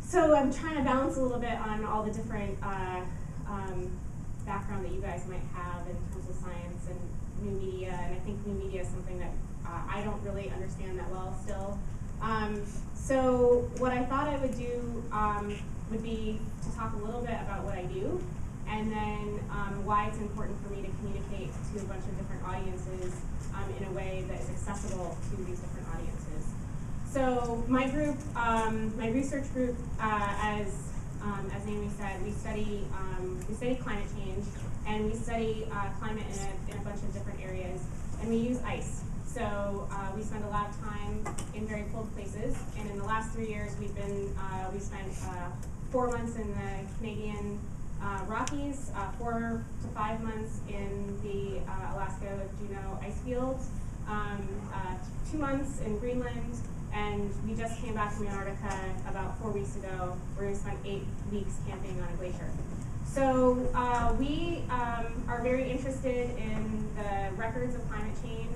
So I'm trying to balance a little bit on all the different background that you guys might have in terms of science and new media, and I think new media is something that I don't really understand that well still. So what I thought I would do would be to talk a little bit about what I do, and then why it's important for me to communicate to a bunch of different audiences in a way that is accessible to these different audiences. So my group, my research group, as Amy said, we study climate change, and we study climate in a bunch of different areas, and we use ice. So we spend a lot of time in very cold places, and in the last 3 years we spent 4 months in the Canadian Rockies, 4 to 5 months in the Alaska Juneau ice fields, 2 months in Greenland, and we just came back from Antarctica about 4 weeks ago, where we spent 8 weeks camping on a glacier. So we are very interested in the records of climate change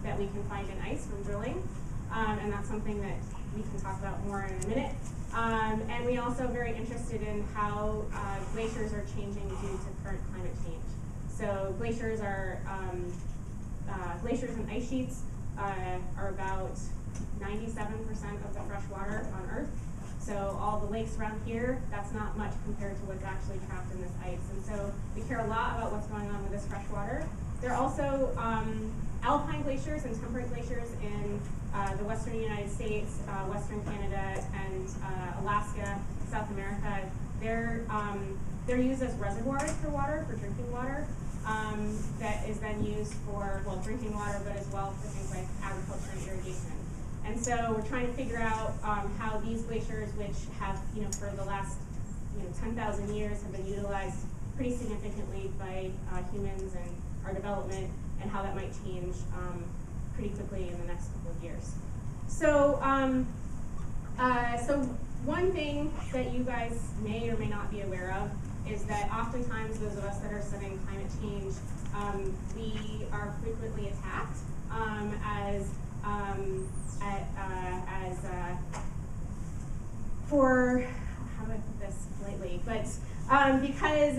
that we can find in ice from drilling, and that's something that we can talk about more in a minute. And we also very interested in how glaciers are changing due to current climate change. So glaciers are glaciers and ice sheets are about 97% of the fresh water on Earth. So all the lakes around here, that's not much compared to what's actually trapped in this ice. And so we care a lot about what's going on with this fresh water. There are also alpine glaciers and temperate glaciers in the western United States, western Canada, and Alaska, South America. They're used as reservoirs for water, for drinking water, that is then used for, well, drinking water, but as well for things like agriculture and irrigation. And so we're trying to figure out how these glaciers, which have, for the last 10,000 years, have been utilized pretty significantly by humans and our development, and how that might change pretty quickly in the next couple of years. So, so one thing that you guys may or may not be aware of is that oftentimes those of us that are studying climate change, we are frequently attacked for, how do I put this politely, but because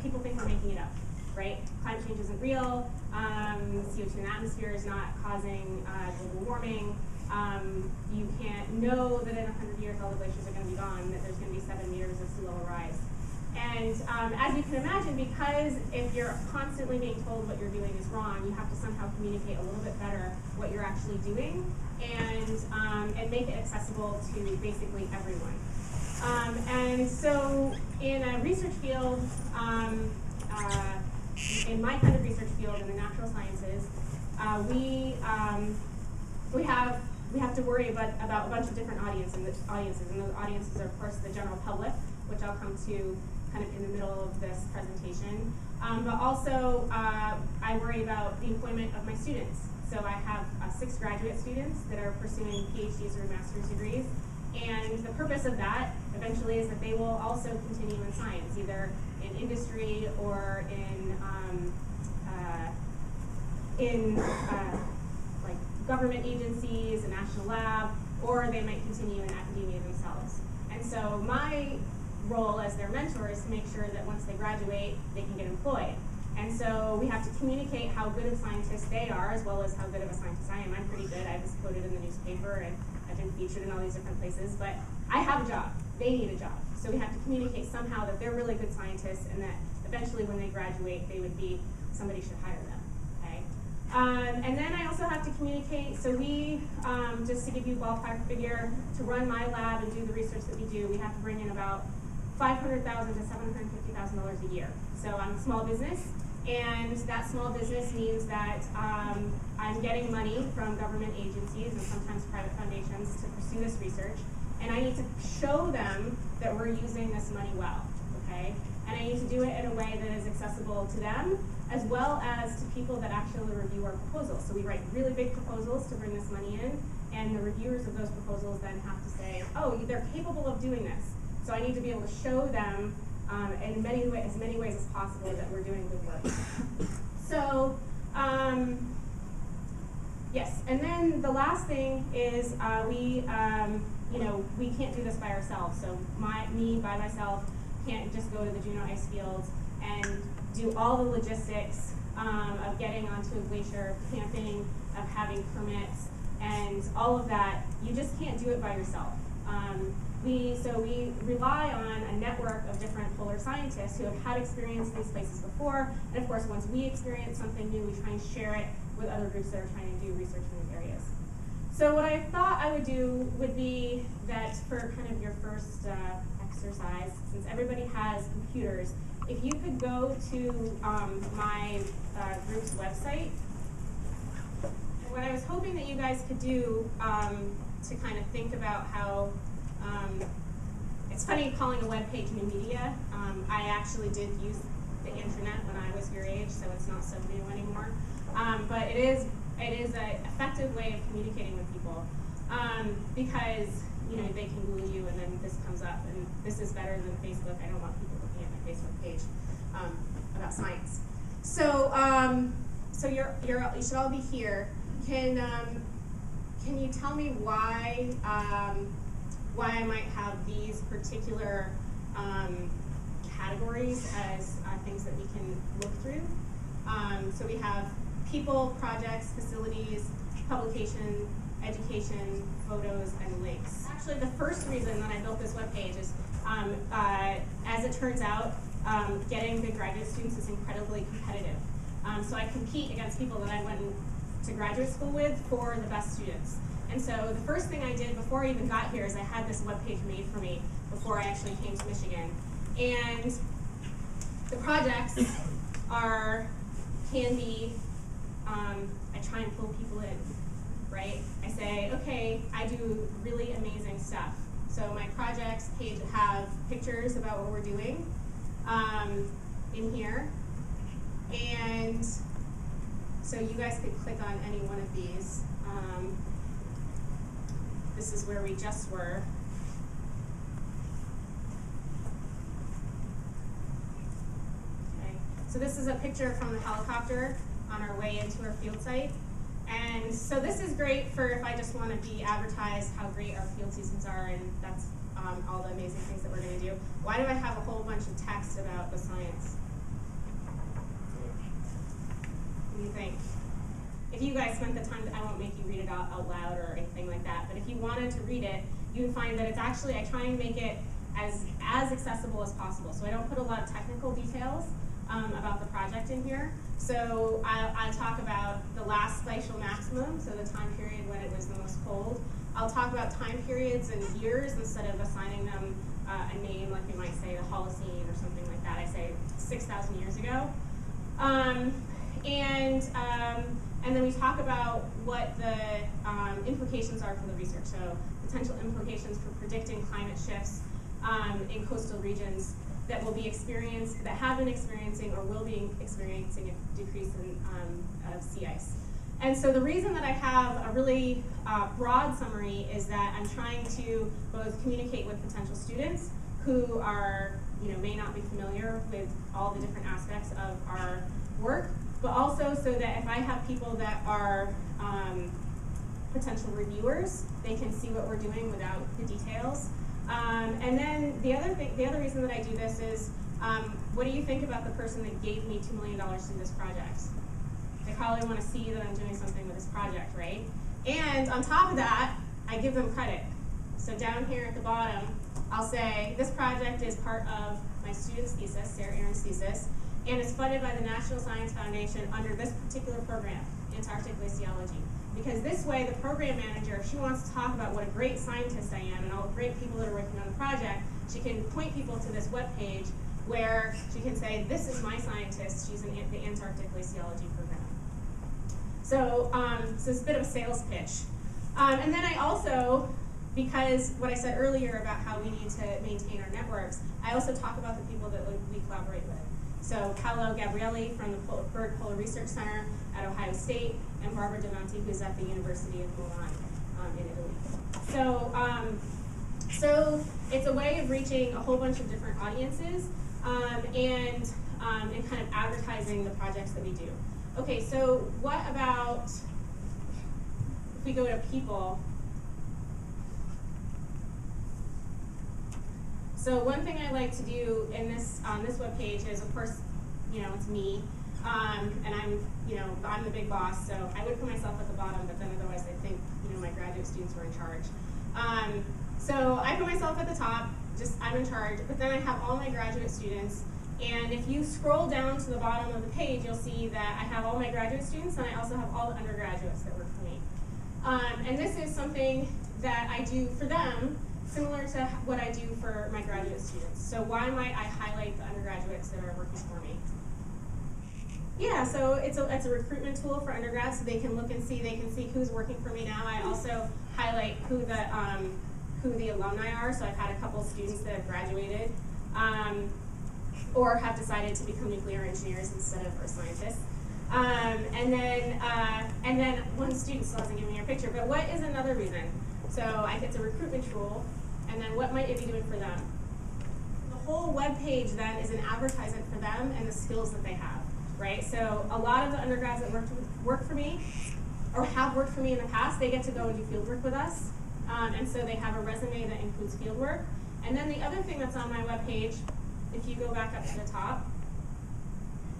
people think we're making it up, right? Climate change isn't real, CO2 in the atmosphere is not causing global warming, you can't know that in 100 years all the glaciers are going to be gone, that there's going to be 7 meters of sea level rise. And as you can imagine, because if you're constantly being told what you're doing is wrong, you have to somehow communicate a little bit better what you're actually doing, and make it accessible to basically everyone. And so in a research field, in my kind of research field in the natural sciences, we have to worry about a bunch of different audiences, and those audiences are, of course, the general public, which I'll come to kind of in the middle of this presentation. But also, I worry about the employment of my students. So I have 6 graduate students that are pursuing PhDs or master's degrees. And the purpose of that, eventually, is that they will also continue in science, either in industry or in like government agencies, a national lab, or they might continue in academia themselves. And so my role as their mentor is to make sure that once they graduate, they can get employed. And so we have to communicate how good of scientists they are, as well as how good of a scientist I am. I'm pretty good. I was quoted in the newspaper, and I've been featured in all these different places, but I have a job. They need a job. So we have to communicate somehow that they're really good scientists, and that eventually when they graduate, they would be, somebody should hire them, okay? And then I also have to communicate, so we, just to give you a ballpark figure, to run my lab and do the research that we do, we have to bring in about $500,000 to $750,000 a year. So I'm a small business, and that small business means that I'm getting money from government agencies and sometimes private foundations to pursue this research, and I need to show them that we're using this money well, okay? And I need to do it in a way that is accessible to them, as well as to people that actually review our proposals. So we write really big proposals to bring this money in, and the reviewers of those proposals then have to say, oh, they're capable of doing this. So I need to be able to show them in as many ways as possible that we're doing good work. So, yes, and then the last thing is we we can't do this by ourselves. So me by myself can't just go to the Juneau ice fields and do all the logistics of getting onto a glacier, camping, of having permits, and all of that. You just can't do it by yourself. So we rely on a network of different polar scientists who have had experience in these places before, and of course, once we experience something new, we try and share it with other groups that are trying to do research in these areas. So what I thought I would do would be that for kind of your first exercise, since everybody has computers, if you could go to my group's website. What I was hoping that you guys could do to kind of think about how, it's funny calling a web page new media. I actually did use the internet when I was your age, so it's not so new anymore. But it is an effective way of communicating with people because they can Google you and then this comes up, and this is better than Facebook. I don't want people looking at my Facebook page about science. So you should all be here. Can you tell me why I might have these particular categories as things that we can look through? So we have people, projects, facilities, publication, education, photos, and links. Actually, the first reason that I built this webpage is, as it turns out, getting good graduate students is incredibly competitive. So I compete against people that I went to graduate school with for the best students. And so the first thing I did before I even got here is I had this webpage made for me before I actually came to Michigan. And the projects can be, I try and pull people in, right? I say, okay, I do really amazing stuff. So my projects page have pictures about what we're doing in here. And so you guys could click on any one of these. This is where we just were. Okay. So this is a picture from the helicopter on our way into our field site. And so this is great for if I just want to be advertised how great our field seasons are, and that's all the amazing things that we're going to do. Why do I have a whole bunch of text about the science? What do you think? If you guys spent the time, I won't make you read it out loud or anything like that, but if you wanted to read it, you would find that it's actually, I try and make it as accessible as possible. So I don't put a lot of technical details about the project in here. So I'll talk about the last glacial maximum, so the time period when it was the most cold. I'll talk about time periods and years instead of assigning them a name, like we might say the Holocene or something like that. I say 6,000 years ago. And then we talk about what the implications are for the research. So potential implications for predicting climate shifts in coastal regions that will be experienced, that have been experiencing or will be experiencing a decrease in of sea ice. And so the reason that I have a really broad summary is that I'm trying to both communicate with potential students who are, may not be familiar with all the different aspects of our work, but also so that if I have people that are potential reviewers, they can see what we're doing without the details. And then the other reason that I do this is, what do you think about the person that gave me $2 million to do this project? They probably want to see that I'm doing something with this project, right? And on top of that, I give them credit. So down here at the bottom, I'll say, this project is part of my student's thesis, Sarah Aaron's thesis, and it's funded by the National Science Foundation under this particular program, Antarctic Glaciology. Because this way, the program manager, if she wants to talk about what a great scientist I am and all the great people that are working on the project, she can point people to this webpage where she can say, this is my scientist, she's in the Antarctic Glaciology program. So, so it's a bit of a sales pitch. And then I also, because what I said earlier about how we need to maintain our networks, I also talk about the people that we collaborate with. So Paolo Gabrielli from the Bird Polar Research Center at Ohio State, and Barbara Davanti, who's at the University of Milan in Italy. So it's a way of reaching a whole bunch of different audiences and kind of advertising the projects that we do. Okay, so what about if we go to people? So one thing I like to do in this on this webpage is, of course, it's me, and I'm the big boss, so I would put myself at the bottom, but then otherwise I think my graduate students were in charge. So I put myself at the top, just I'm in charge, but then I have all my graduate students, and if you scroll down to the bottom of the page, you'll see that I have all my graduate students, and I also have all the undergraduates that work for me. And this is something that I do for them, similar to what I do for my graduate students. So why might I highlight the undergraduates that are working for me? Yeah, so it's a recruitment tool for undergrads, so they can look and see, who's working for me now. I also highlight who the alumni are, so I've had a couple students that have graduated or have decided to become nuclear engineers instead of earth scientists. And then one student still hasn't given me a picture, but what is another reason? So it's a recruitment tool, and then what might it be doing for them? The whole web page then is an advertisement for them and the skills that they have, right? So a lot of the undergrads that work for me or have worked for me in the past, they get to go and do field work with us. And so they have a resume that includes field work. And then the other thing that's on my web page, if you go back up to the top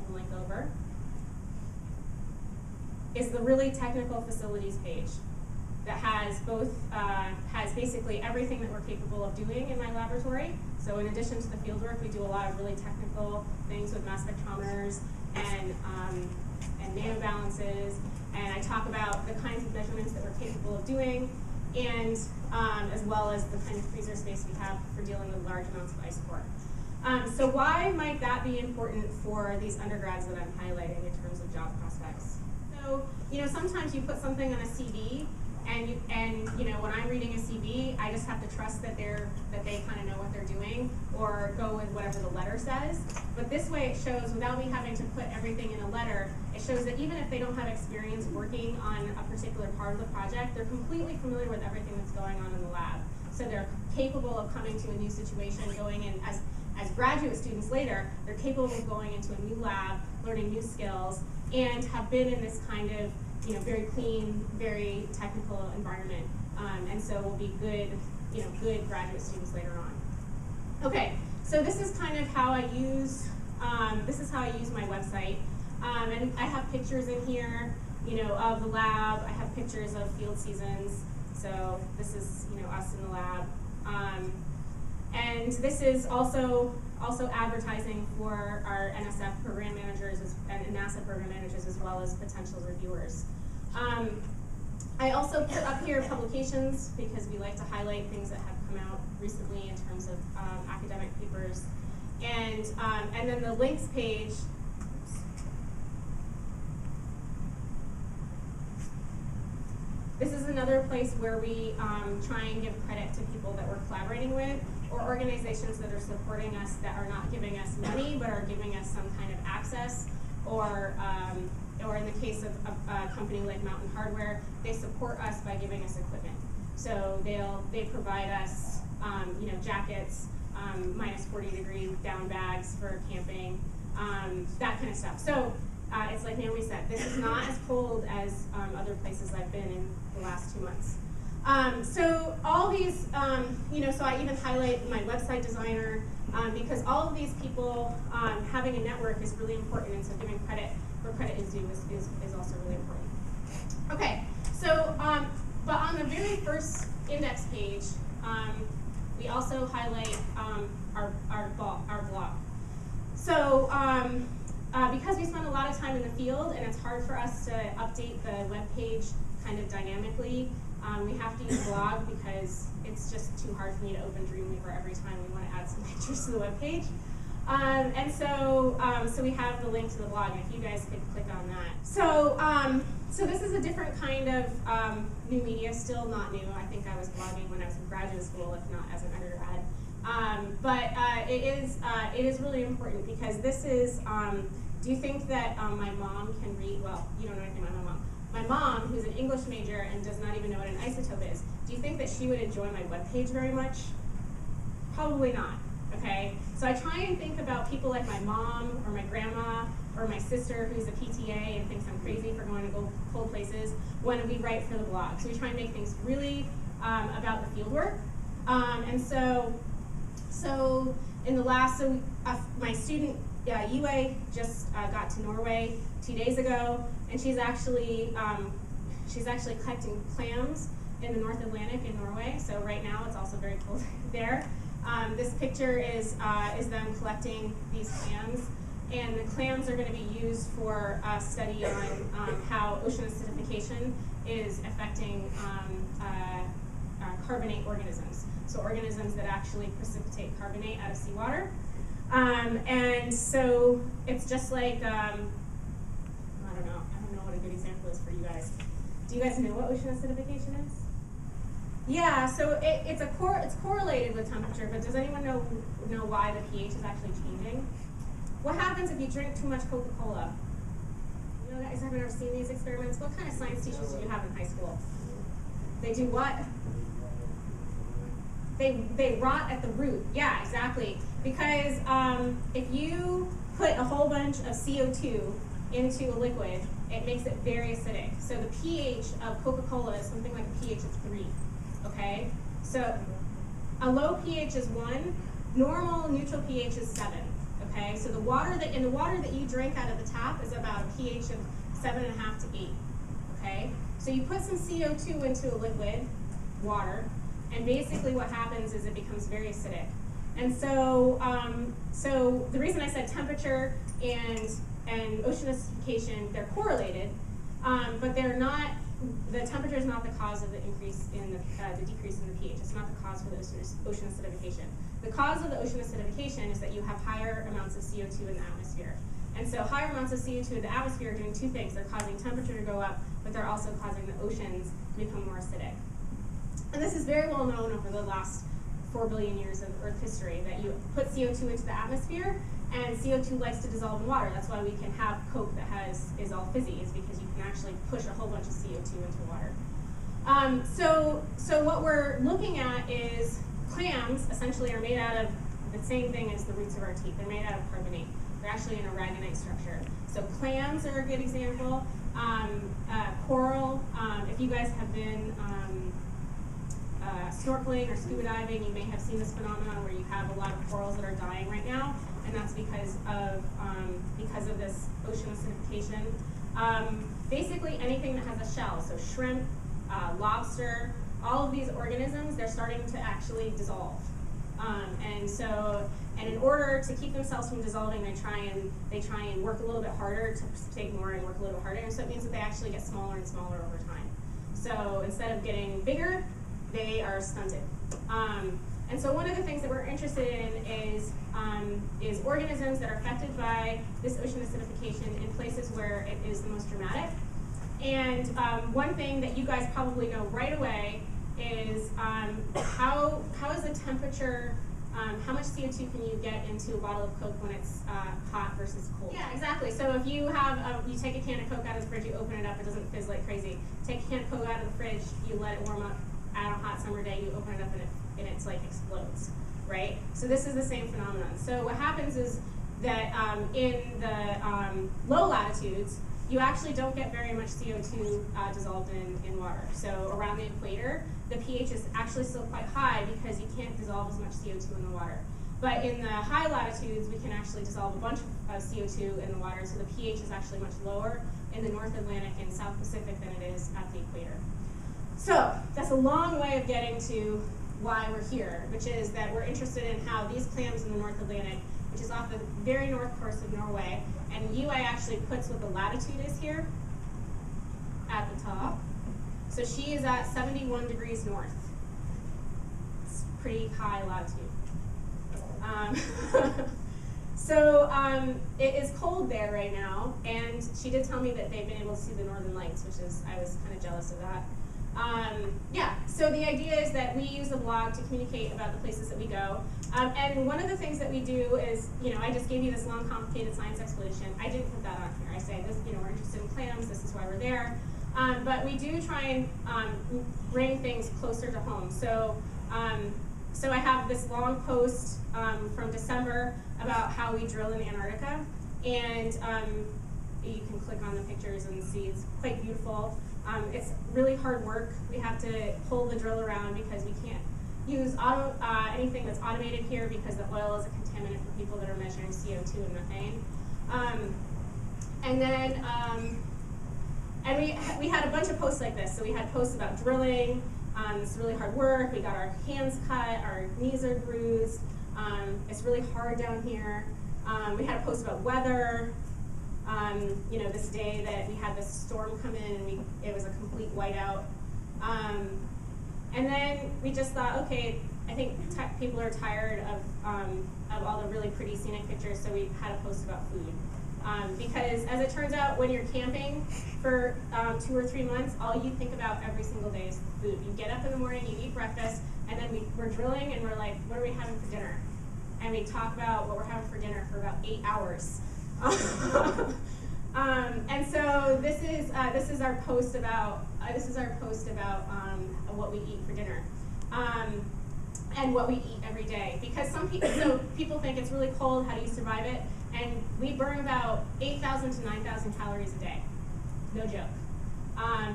and link over, is the really technical facilities page that has has basically everything that we're capable of doing in my laboratory. So in addition to the field work, we do a lot of really technical things with mass spectrometers and nanobalances, and I talk about the kinds of measurements that we're capable of doing, and as well as the kind of freezer space we have for dealing with large amounts of ice core. So why might that be important for these undergrads that I'm highlighting in terms of job prospects? So, sometimes you put something on a CV, and when I'm reading a CV, I just have to trust that they kind of know what they're doing, or go with whatever the letter says. But this way it shows, without me having to put everything in a letter, it shows that even if they don't have experience working on a particular part of the project, they're completely familiar with everything that's going on in the lab. So they're capable of coming to a new situation, going in as graduate students later, they're capable of going into a new lab, learning new skills, and have been in this kind of very clean, very technical environment, and so will be good, good graduate students later on. Okay, so this is kind of how I use my website, and I have pictures in here, of the lab. I have pictures of field seasons. So this is us in the lab, and this is also advertising for our NSF program managers and NASA program managers, as well as potential reviewers. I also put up here publications because we like to highlight things that have come out recently in terms of academic papers, and then the links page. This is another place where we try and give credit to people that we're collaborating with, or organizations that are supporting us that are not giving us money but are giving us some kind of access, or in the case of a company like Mountain Hardware, they support us by giving us equipment. So they provide us jackets, minus 40-degree down bags for camping, that kind of stuff. So it's like Naomi said, this is not as cold as other places I've been in the last 2 months. So all these, so I even highlight my website designer, because all of these people, having a network is really important, and so giving credit where credit is due is also really important. Okay, so, but on the very first index page, we also highlight our blog. So, because we spend a lot of time in the field, and it's hard for us to update the web page kind of dynamically, we have to use blog because it's just too hard for me to open Dreamweaver every time we want to add some pictures to the web page. And so we have the link to the blog, and if you guys could click on that. So, so this is a different kind of new media, still not new. I think I was blogging when I was in graduate school, if not as an undergrad. But it is really important because this is, do you think that my mom can read, well, you don't know anything about my mom. My mom, who's an English major and does not even know what an isotope is, do you think that she would enjoy my webpage very much? Probably not, okay? So I try and think about people like my mom or my grandma or my sister who's a PTA and thinks I'm crazy for going to cold places when we write for the blog. So we try and make things really about the field work. And so So in the last, my student Yue just got to Norway 2 days ago, and she's actually collecting clams in the North Atlantic in Norway. So right now it's also very cold there. This picture is them collecting these clams, and the clams are going to be used for a study on how ocean acidification is affecting carbonate organisms. So organisms that actually precipitate carbonate out of seawater. And so it's just like, I don't know what a good example is for you guys. Do you guys know what ocean acidification is? Yeah, so it's correlated with temperature, but does anyone know why the pH is actually changing? What happens if you drink too much Coca-Cola? You guys haven't ever seen these experiments? What kind of science teachers did you have in high school? They do what? They rot at the root. Yeah, exactly. Because if you put a whole bunch of CO2 into a liquid, it makes it very acidic. So the pH of Coca-Cola is something like a pH of 3. Okay? So a low pH is 1. Normal neutral pH is 7. Okay? So the water that you drink out of the tap is about a pH of 7.5 to 8. Okay? So you put some CO2 into a liquid, water, and basically what happens is it becomes very acidic. And so, so the reason I said temperature and ocean acidification, they're correlated, but they're not. The temperature is not the cause of the increase in the decrease in the pH. It's not the cause for the ocean acidification. The cause of the ocean acidification is that you have higher amounts of CO2 in the atmosphere. And so higher amounts of CO2 in the atmosphere are doing two things. They're causing temperature to go up, but they're also causing the oceans to become more acidic. And this is very well known over the last 4 billion years of Earth history, that you put CO2 into the atmosphere, and CO2 likes to dissolve in water. That's why we can have Coke that is all fizzy, is because you can actually push a whole bunch of CO2 into water. So what we're looking at is clams essentially are made out of the same thing as the roots of our teeth. They're made out of carbonate. They're actually an aragonite structure. So clams are a good example. Coral, if you guys have been snorkeling or scuba diving, you may have seen this phenomenon where you have a lot of corals that are dying right now, and that's because of this ocean acidification. Basically anything that has a shell, so shrimp, lobster, all of these organisms, they're starting to actually dissolve. And in order to keep themselves from dissolving, they try and work a little bit harder to precipitate more and work a little bit harder, and so it means that they actually get smaller and smaller over time. So instead of getting bigger, they are stunted. And so one of the things that we're interested in is organisms that are affected by this ocean acidification in places where it is the most dramatic. And one thing that you guys probably know right away is how is the temperature, how much CO2 can you get into a bottle of Coke when it's hot versus cold? Yeah, exactly. So if you have, you take a can of Coke out of the fridge, you open it up, it doesn't fizz like crazy. Take a can of Coke out of the fridge, you let it warm up. On a hot summer day, you open it up and it's like explodes, right? So this is the same phenomenon. So what happens is that in the low latitudes, you actually don't get very much CO2 dissolved in water. So around the equator, the pH is actually still quite high because you can't dissolve as much CO2 in the water. But in the high latitudes, we can actually dissolve a bunch of CO2 in the water, so the pH is actually much lower in the North Atlantic and South Pacific than it is at the equator. So that's a long way of getting to why we're here, which is that we're interested in how these clams in the North Atlantic, which is off the very north coast of Norway, and UI actually puts what the latitude is here at the top. So she is at 71 degrees north. It's pretty high latitude. It is cold there right now, and she did tell me that they've been able to see the northern lights, which is, I was kind of jealous of that. Yeah, so the idea is that we use the blog to communicate about the places that we go. And one of the things that we do is, I just gave you this long, complicated science explanation. I didn't put that on here. I say, this, we're interested in clams, this is why we're there. But we do try and bring things closer to home. So I have this long post from December about how we drill in Antarctica. And you can click on the pictures and see it's quite beautiful. It's really hard work. We have to pull the drill around because we can't use anything that's automated here because the oil is a contaminant for people that are measuring CO2 and methane. And then, and we had a bunch of posts like this. So we had posts about drilling. It's really hard work. We got our hands cut. Our knees are bruised. It's really hard down here. We had a post about weather. You know, this day that we had this storm come in and it was a complete whiteout. And then we just thought, okay, I think people are tired of all the really pretty scenic pictures, so we had a post about food. Because as it turns out, when you're camping for 2 or 3 months, all you think about every single day is food. You get up in the morning, you eat breakfast, and then we're drilling and we're like, what are we having for dinner? And we talk about what we're having for dinner for about 8 hours. And so this is our post about what we eat for dinner. And what we eat every day. Because people think it's really cold, how do you survive it? And we burn about 8,000 to 9,000 calories a day. No joke.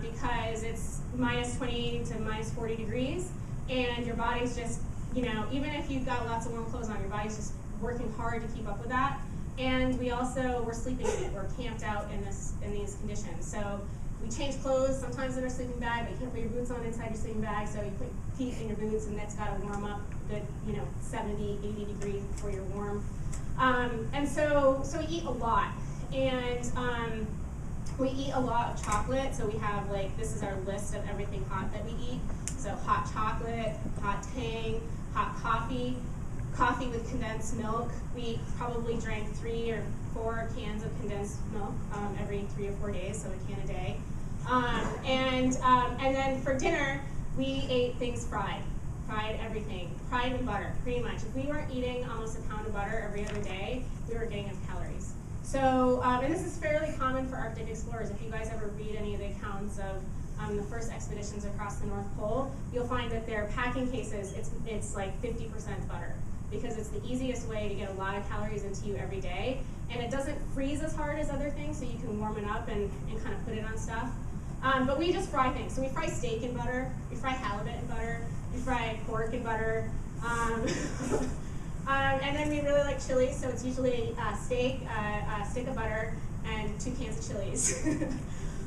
Because it's minus 20 to minus 40 degrees, and your body's just, you know, even if you've got lots of warm clothes on, your body's just working hard to keep up with that. And we're sleeping in it. We're camped out in these conditions. So we change clothes, sometimes in our sleeping bag, but you can't put your boots on inside your sleeping bag, so you put feet in your boots, and that's got to warm up good, 70, 80 degrees before you're warm. And so we eat a lot. And we eat a lot of chocolate, so we have, this is our list of everything hot that we eat. So hot chocolate, hot Tang, hot coffee, coffee with condensed milk. We probably drank 3 or 4 cans of condensed milk every 3 or 4 days, so a can a day. And then for dinner, we ate things fried everything, fried with butter, pretty much. If we weren't eating almost a pound of butter every other day, we were getting up calories. So, and this is fairly common for Arctic explorers. If you guys ever read any of the accounts of the first expeditions across the North Pole, you'll find that their packing cases, it's like 50% butter, because it's the easiest way to get a lot of calories into you every day. And it doesn't freeze as hard as other things, so you can warm it up and kind of put it on stuff. But we just fry things. So we fry steak in butter, we fry halibut in butter, we fry pork in butter. And then we really like chilies, so it's usually steak, a stick of butter, and 2 cans of chilies.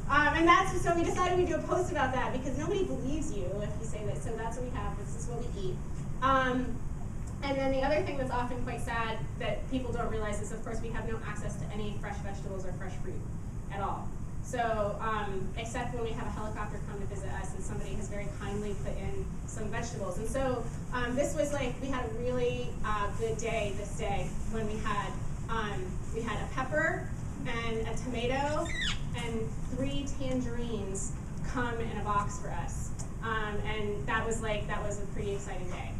And so we decided we'd do a post about that, because nobody believes you if you say that. So that's what we have, this is what we eat. And then the other thing that's often quite sad that people don't realize is, of course, we have no access to any fresh vegetables or fresh fruit at all. So, except when we have a helicopter come to visit us and somebody has very kindly put in some vegetables. And so, this was we had a really good day this day when we had a pepper and a tomato and 3 tangerines come in a box for us. And that was a pretty exciting day.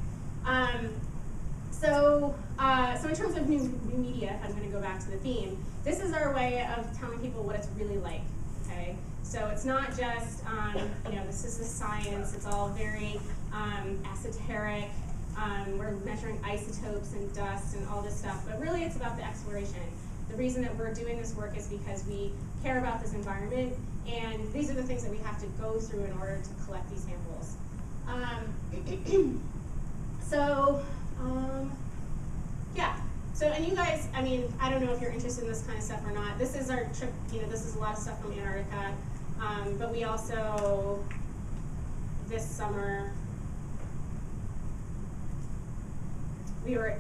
So in terms of new media, if I'm going to go back to the theme, this is our way of telling people what it's really like. Okay, so it's not just this is the science. It's all very esoteric. We're measuring isotopes and dust and all this stuff, but really it's about the exploration. The reason that we're doing this work is because we care about this environment, and these are the things that we have to go through in order to collect these samples. Yeah. So, and you guys, I mean, I don't know if you're interested in this kind of stuff or not. This is our trip, this is a lot of stuff from Antarctica. But we also, this summer, we were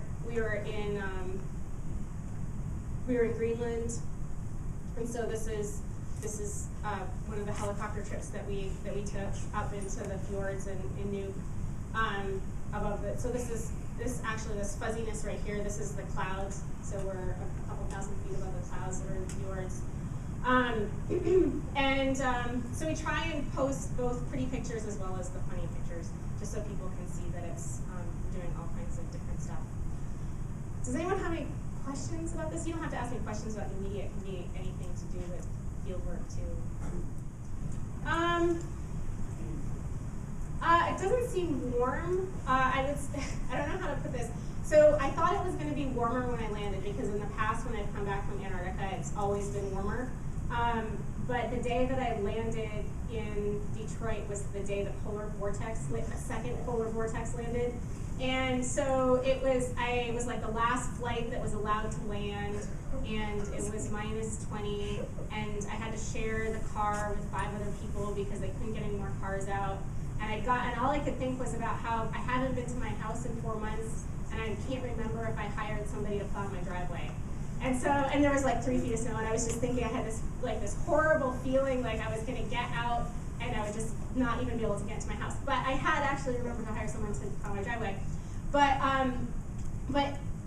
in Greenland, and so this is one of the helicopter trips that we took up into the fjords in Nuuk, above it. So this fuzziness right here, this is the clouds. So we're a couple thousand feet above the clouds that are in the fjords. So we try and post both pretty pictures as well as the funny pictures, just so people can see that it's doing all kinds of different stuff. Does anyone have any questions about this? You don't have to ask me questions about the media. It can be anything to do with field work too. It doesn't seem warm. I don't know how to put this. So I thought it was going to be warmer when I landed, because in the past when I've come back from Antarctica, it's always been warmer. But the day that I landed in Detroit was the day the second polar vortex landed. And so I was like the last flight that was allowed to land, and it was -20, and I had to share the car with 5 other people because they couldn't get any more cars out. And all I could think was about how I haven't been to my house in 4 months, and I can't remember if I hired somebody to plow my driveway. And there was like 3 feet of snow, and I was just thinking I had this horrible feeling like I was gonna get out and I would just not even be able to get to my house. But I had actually remembered to hire someone to plow my driveway. But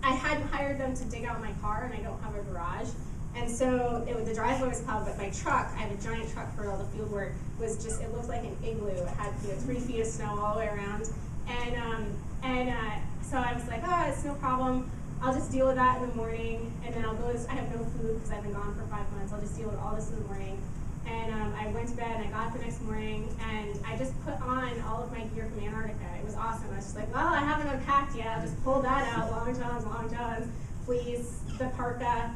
I hadn't hired them to dig out my car, and I don't have a garage. And so the driveway was plowed, but my truck, I have a giant truck for all the field work, it looked like an igloo. It had 3 feet of snow all the way around. So I was like, oh, it's no problem. I'll just deal with that in the morning, and then I have no food because I've been gone for 5 months. I'll just deal with all this in the morning. And I went to bed, and I got up the next morning, and I just put on all of my gear from Antarctica. It was awesome. I was just like, well, I haven't unpacked yet. I'll just pull that out, long johns, please, the parka,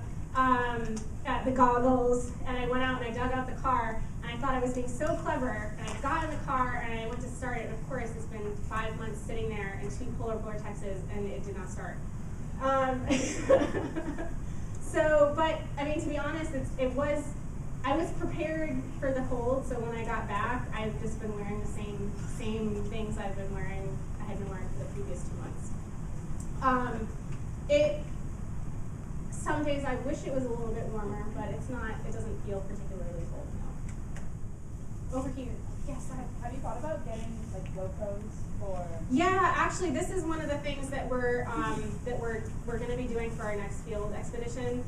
the goggles. And I went out and I dug out the car, and I thought I was being so clever. And I got in the car, and I went to start it. And of course, it's been 5 months sitting there in 2 polar vortexes, and it did not start. But I mean, to be honest, I was prepared for the cold, so when I got back, I've just been wearing the same things I had been wearing for the previous 2 months. Some days I wish it was a little bit warmer, but it's not. It doesn't feel particularly cold now. Over here. Yes, have you thought about getting like GoPros for? Yeah, actually, this is one of the things that we're going to be doing for our next field expedition.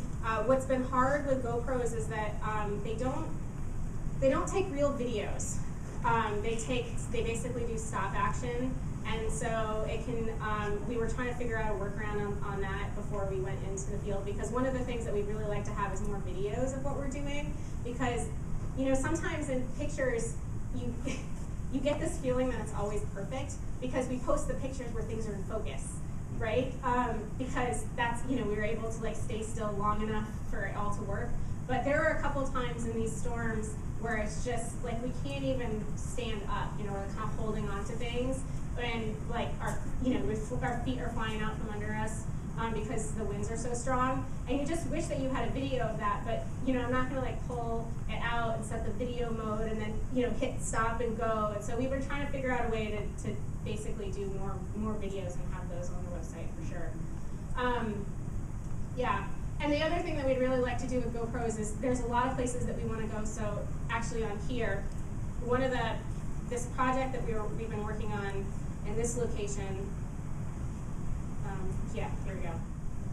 What's been hard with GoPros is that they don't take real videos. They basically do stop action, and so it can. We were trying to figure out a workaround on that before we went into the field, because one of the things that we'd really like to have is more videos of what we're doing, because sometimes in pictures you get this feeling that it's always perfect because we post the pictures where things are in focus, right? Because that's, we were able to like stay still long enough for it all to work. But there are a couple times in these storms where it's just like we can't even stand up, we're kind of holding on to things, and like our feet are flying out from under us because the winds are so strong. And you just wish that you had a video of that, but I'm not gonna like pull it out and set the video mode and then hit stop and go. And so we were trying to figure out a way to basically do more videos and have those on the website for sure. Yeah. And the other thing that we'd really like to do with GoPros is there's a lot of places that we want to go. So actually on here, this project that we've been working on in this location. Yeah, here we go.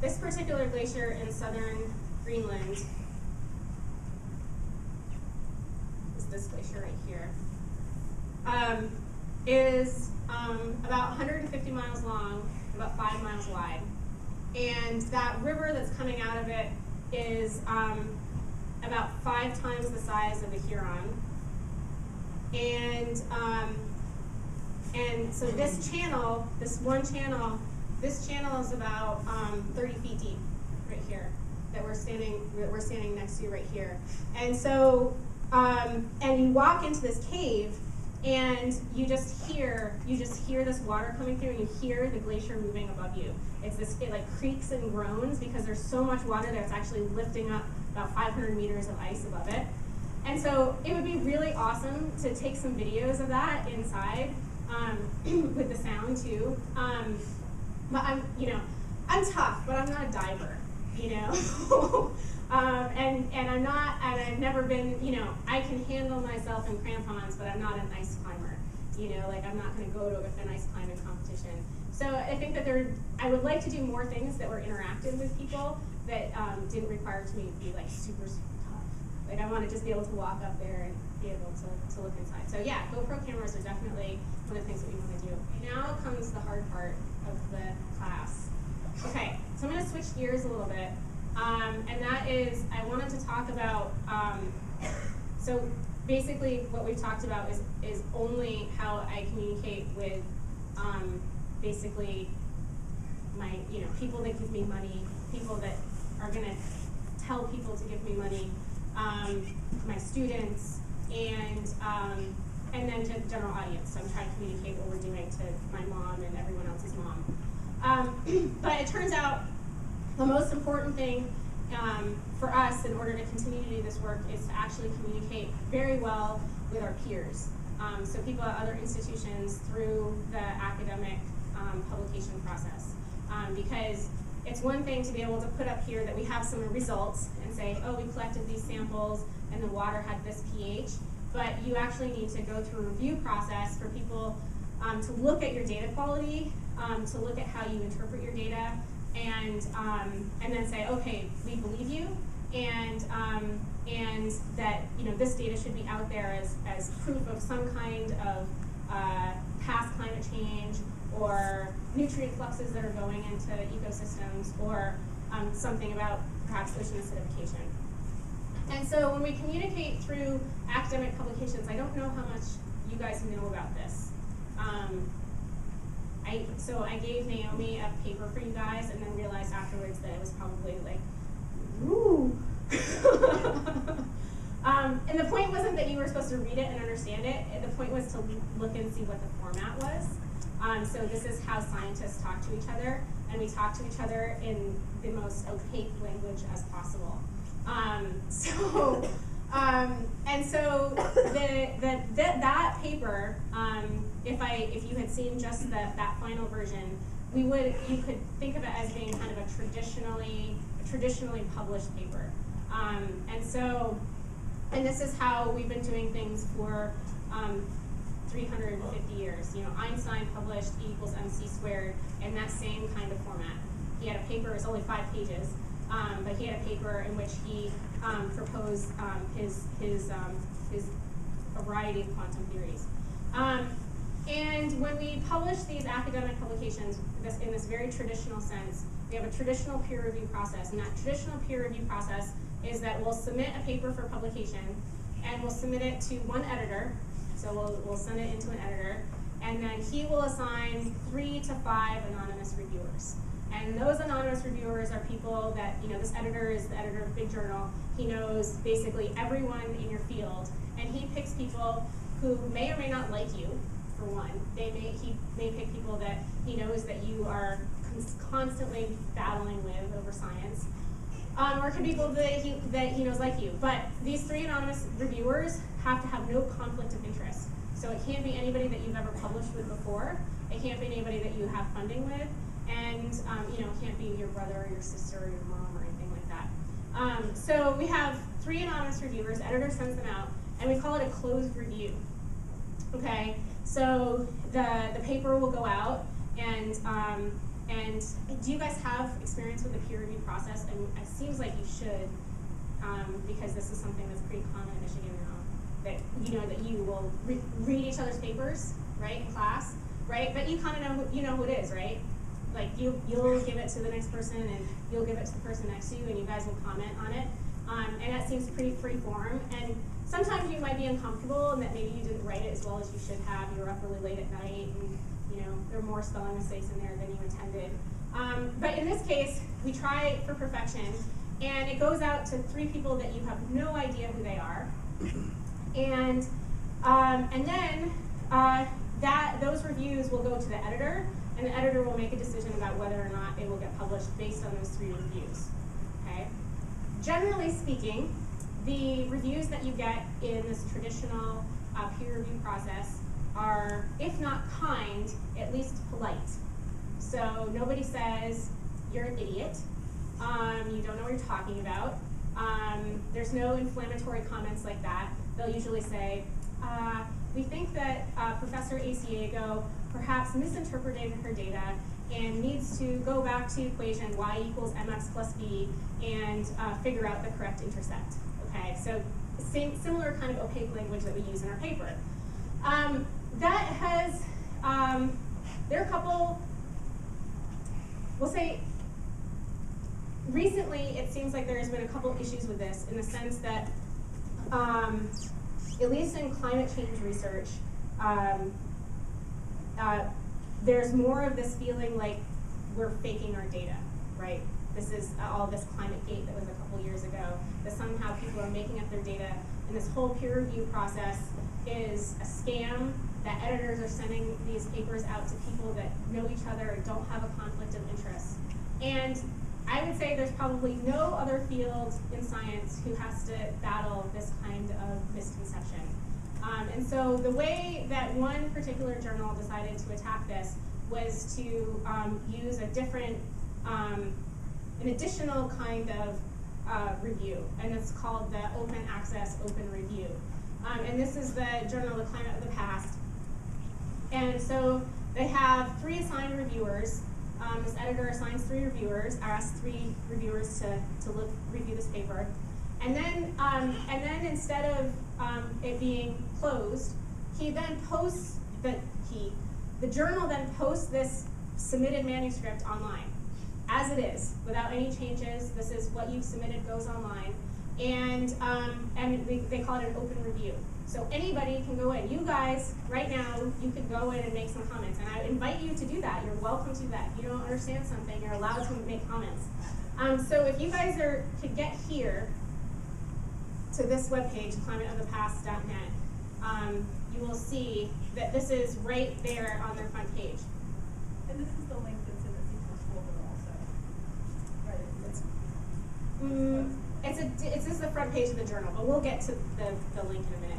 This particular glacier in southern Greenland is this glacier right here. Is about 150 miles long, about 5 miles wide. And that river that's coming out of it is about 5 times the size of the Huron. And so this one channel is about 30 feet deep right here that we're standing next to right here. And so and you walk into this cave, and you just hear this water coming through, and you hear the glacier moving above you. It like creaks and groans because there's so much water that it's actually lifting up about 500 meters of ice above it. And so it would be really awesome to take some videos of that inside with the sound too. But I'm tough, but I'm not a diver, and I've never been, I can handle myself in crampons, but I'm not an ice climber, like I'm not going to go to an ice climbing competition. So I think that I would like to do more things that were interactive with people that didn't require me to be like super, super tough. Like I want to just be able to walk up there and be able to look inside. So yeah, GoPro cameras are definitely one of the things that we want to do. Now comes the hard part of the class. Okay, so I'm going to switch gears a little bit. And that is, I wanted to talk about, so basically what we've talked about is only how I communicate with basically my, people that give me money, people that are going to tell people to give me money, my students, and then to the general audience. So I'm trying to communicate what we're doing to my mom and everyone else's mom. But it turns out the most important thing for us in order to continue to do this work is to actually communicate very well with our peers. So people at other institutions through the academic publication process. Because it's one thing to be able to put up here that we have some results and say, oh, we collected these samples and the water had this pH, but you actually need to go through a review process for people to look at your data quality, to look at how you interpret your data, and then say, okay, we believe you, and that this data should be out there as proof of some kind of past climate change or nutrient fluxes that are going into ecosystems, or something about perhaps ocean acidification. And so when we communicate through academic publications, I don't know how much you guys know about this. So I gave Naomi a paper for you guys and then realized afterwards that it was probably like, ooh. And the point wasn't that you were supposed to read it and understand it. The point was to look and see what the format was. So this is how scientists talk to each other, and we talk to each other in the most opaque language as possible. That paper, if you had seen just that final version, you could think of it as being kind of a traditionally published paper. And this is how we've been doing things for 350 years. Einstein published E equals mc squared in that same kind of format. He had a paper, it was only 5 pages, but he had a paper in which he proposed his variety of quantum theories. And when we publish these academic publications in this very traditional sense, we have a traditional peer review process, and that traditional peer review process is that we'll submit a paper for publication, and we'll submit it to one editor. So we'll send it into an editor, and then he will assign 3 to 5 anonymous reviewers. And those anonymous reviewers are people that, this editor is the editor of Big Journal. He knows basically everyone in your field, and he picks people who may or may not like you, for one. He may pick people that he knows that you are constantly battling with over science. Or it could be people that he knows like you. But these 3 anonymous reviewers have to have no conflict of interest. So it can't be anybody that you've ever published with before. It can't be anybody that you have funding with. And it can't be your brother or your sister or your mom or anything like that. So we have 3 anonymous reviewers. Editor sends them out, and we call it a closed review. Okay, so the paper will go out, and do you guys have experience with the peer review process? And it seems like you should, because this is something that's pretty common in Michigan now. That you will read each other's papers, right, in class, right? But you kind of know who it is, right? Like you'll give it to the next person, and you'll give it to the person next to you, and you guys will comment on it. And that seems pretty free form. And sometimes you might be uncomfortable, and that maybe you didn't write it as well as you should have. You were up really late at night, and there are more spelling mistakes in there than you intended. But in this case, we try for perfection, and it goes out to 3 people that you have no idea who they are. And then those reviews will go to the editor, and the editor will make a decision about whether or not it will get published based on those 3 reviews. Okay? Generally speaking, the reviews that you get in this traditional peer review process are, if not kind, at least polite. So nobody says, you're an idiot, you don't know what you're talking about. There's no inflammatory comments like that. They'll usually say, we think that Professor Aciego perhaps misinterpreted her data and needs to go back to equation y equals mx plus b and figure out the correct intercept. Okay, so similar kind of opaque language that we use in our paper. That has, there are a couple, we'll say, recently it seems like there has been a couple issues with this in the sense that, at least in climate change research, there's more of this feeling like we're faking our data, right? this is all this climate gate that was a couple years ago, that somehow people are making up their data, and this whole peer review process is a scam, that editors are sending these papers out to people that know each other and don't have a conflict of interest. And I would say there's probably no other field in science who has to battle this kind of misconception. And so the way that one particular journal decided to attack this was to use a different, an additional kind of review, and it's called the Open Access Open Review. And this is the journal The Climate of the Past. And so they have 3 assigned reviewers. This editor assigns 3 reviewers, asks 3 reviewers to review this paper. And then instead of it being closed, he then posts, the journal then posts this submitted manuscript online, as it is, without any changes. This is what you've submitted goes online. And they call it an open review. So anybody can go in. You guys, right now, you can go in and make some comments. And I invite you to do that. You're welcome to do that. If you don't understand something, you're allowed to make comments. So if you guys could get here to this webpage, climateofthepast.net, you will see that this is right there on their front page. And this is the link that's in the sequence folder also, right? It's just the front page of the journal, but we'll get to the link in a minute.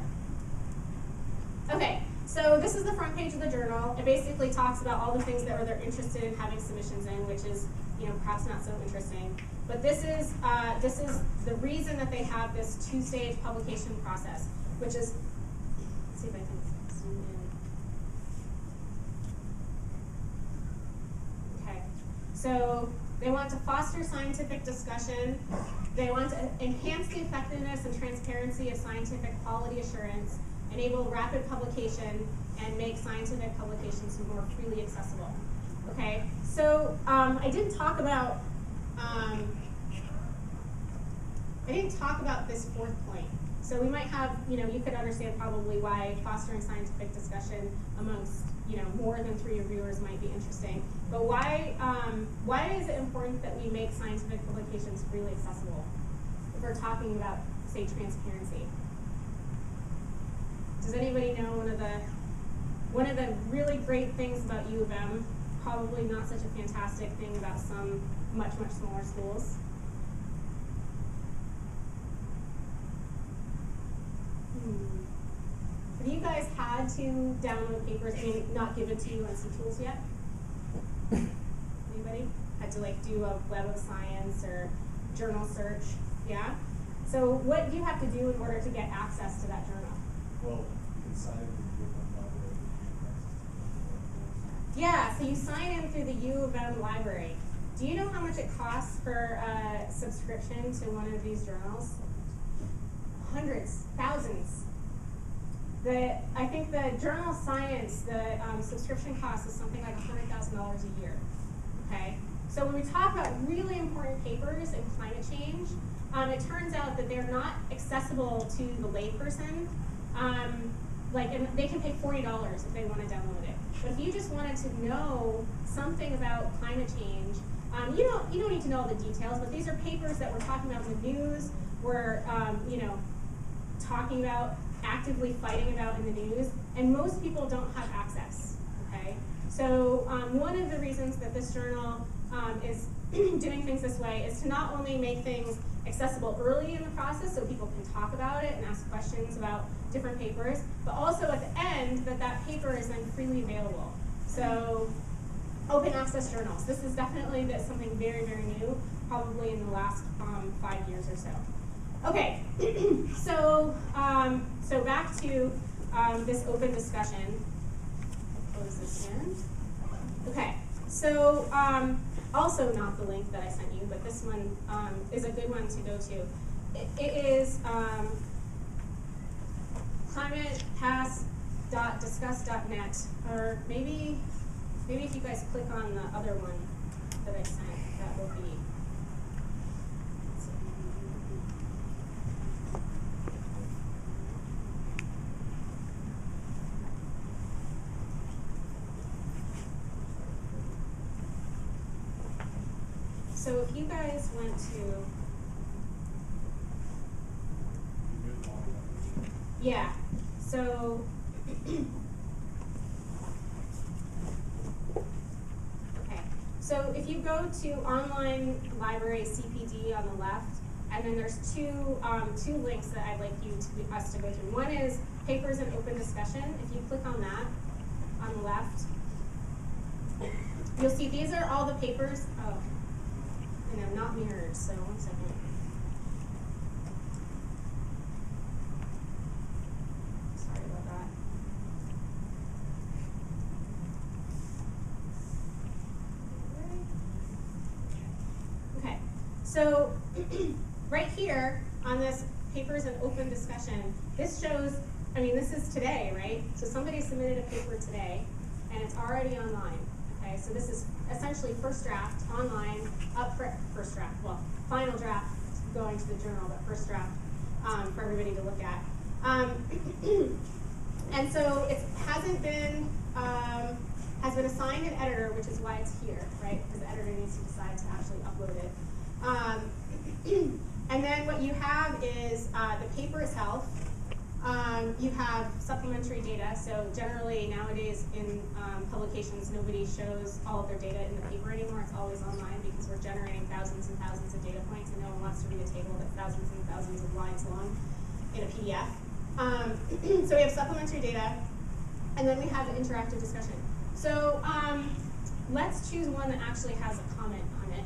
Okay, so this is the front page of the journal. It basically talks about all the things that they're interested in having submissions in, which is, perhaps not so interesting. But this is the reason that they have this 2-stage publication process, which is, let's see if I can zoom in. Okay, so they want to foster scientific discussion. They want to enhance the effectiveness and transparency of scientific quality assurance, enable rapid publication, and make scientific publications more freely accessible. Okay, so I didn't talk about this 4th point. So we might have, you could understand probably why fostering scientific discussion amongst, more than 3 reviewers might be interesting. But why is it important that we make scientific publications freely accessible if we're talking about, say, transparency? Does anybody know one of the really great things about U of M, probably not such a fantastic thing about some much, much smaller schools? Have you guys had to download papers, not given to you on some tools yet? Anybody? Had to do a Web of Science or journal search? Yeah? So what do you have to do in order to get access to that journal? Well, you can sign in through the U of M library. Yeah, so you sign in through the U of M library. Do you know how much it costs for a subscription to one of these journals? Hundreds, thousands. I think the journal Science, the subscription cost is something like $100,000 a year. Okay, so when we talk about really important papers in climate change, it turns out that they're not accessible to the layperson. And they can pay $40 if they want to download it. But if you just wanted to know something about climate change, you don't need to know all the details. But these are papers that we're talking about in the news. We're talking about, actively fighting about in the news, and most people don't have access. Okay, so one of the reasons that this journal is doing things this way is to not only make things accessible early in the process so people can talk about it and ask questions about different papers, but also at the end that paper is then freely available. So open access journals. This is definitely something very, very new, probably in the last 5 years or so. Okay, so back to this open discussion. I'll close this in. Okay, so also not the link that I sent you, but this one is a good one to go to. It is climatepast.discuss.net, or maybe if you guys click on the other one that I sent, that will be. So so if you guys went to, yeah, so, okay, so if you go to online library CPD on the left, and then there's two links that I'd like us to go through. One is papers and open discussion. If you click on that on the left, you'll see these are all the papers. Oh, and I'm not mirrored, so 1 second. Sorry about that. Okay, so right here on this papers and open discussion, this shows, I mean, this is today, right? So somebody submitted a paper today, and it's already online. Okay, so this is essentially first draft online, up for first draft, well, final draft going to the journal, but first draft for everybody to look at. And so it hasn't been, has been assigned an editor, which is why it's here, right? Because the editor needs to decide to actually upload it. And then what you have is the paper itself. You have supplementary data. So generally nowadays in publications, nobody shows all of their data in the paper anymore. It's always online because we're generating thousands and thousands of data points, and no one wants to read a table that's thousands and thousands of lines long in a PDF. So we have supplementary data, and then we have the interactive discussion. So let's choose one that actually has a comment on it.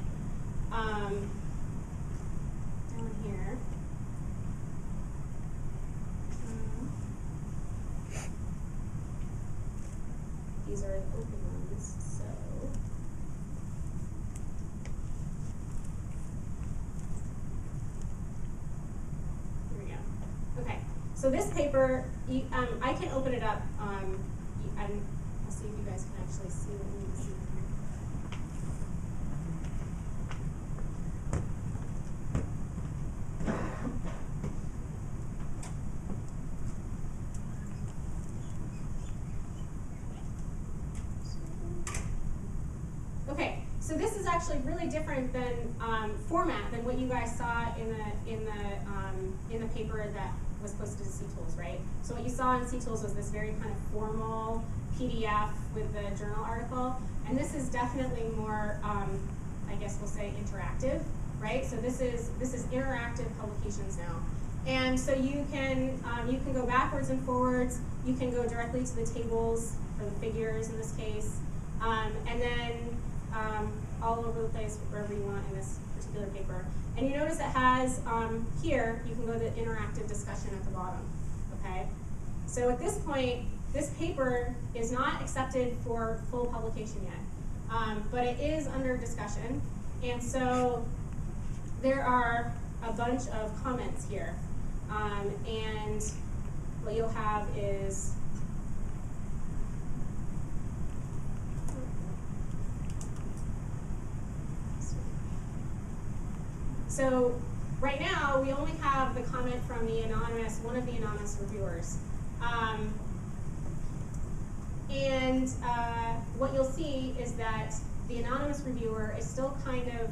Down here. These are the open ones, so. Here we go. Okay, so this paper, I can open it up. I'll see if you guys can actually see what we need to see here. Okay, so this is actually really different than format than what you guys saw in the paper that was posted to C-Tools, right? So what you saw in C-Tools was this very kind of formal PDF with the journal article, and this is definitely more, I guess we'll say, interactive, right? So this is interactive publications now, and so you can go backwards and forwards. You can go directly to the tables for the figures in this case, and then all over the place wherever you want in this particular paper. And you notice it has, here, you can go to the interactive discussion at the bottom, okay? So at this point, this paper is not accepted for full publication yet, but it is under discussion. And so there are a bunch of comments here. And what you'll have is, so right now, we only have the comment from the anonymous, one of the anonymous reviewers. And what you'll see is that the anonymous reviewer is still kind of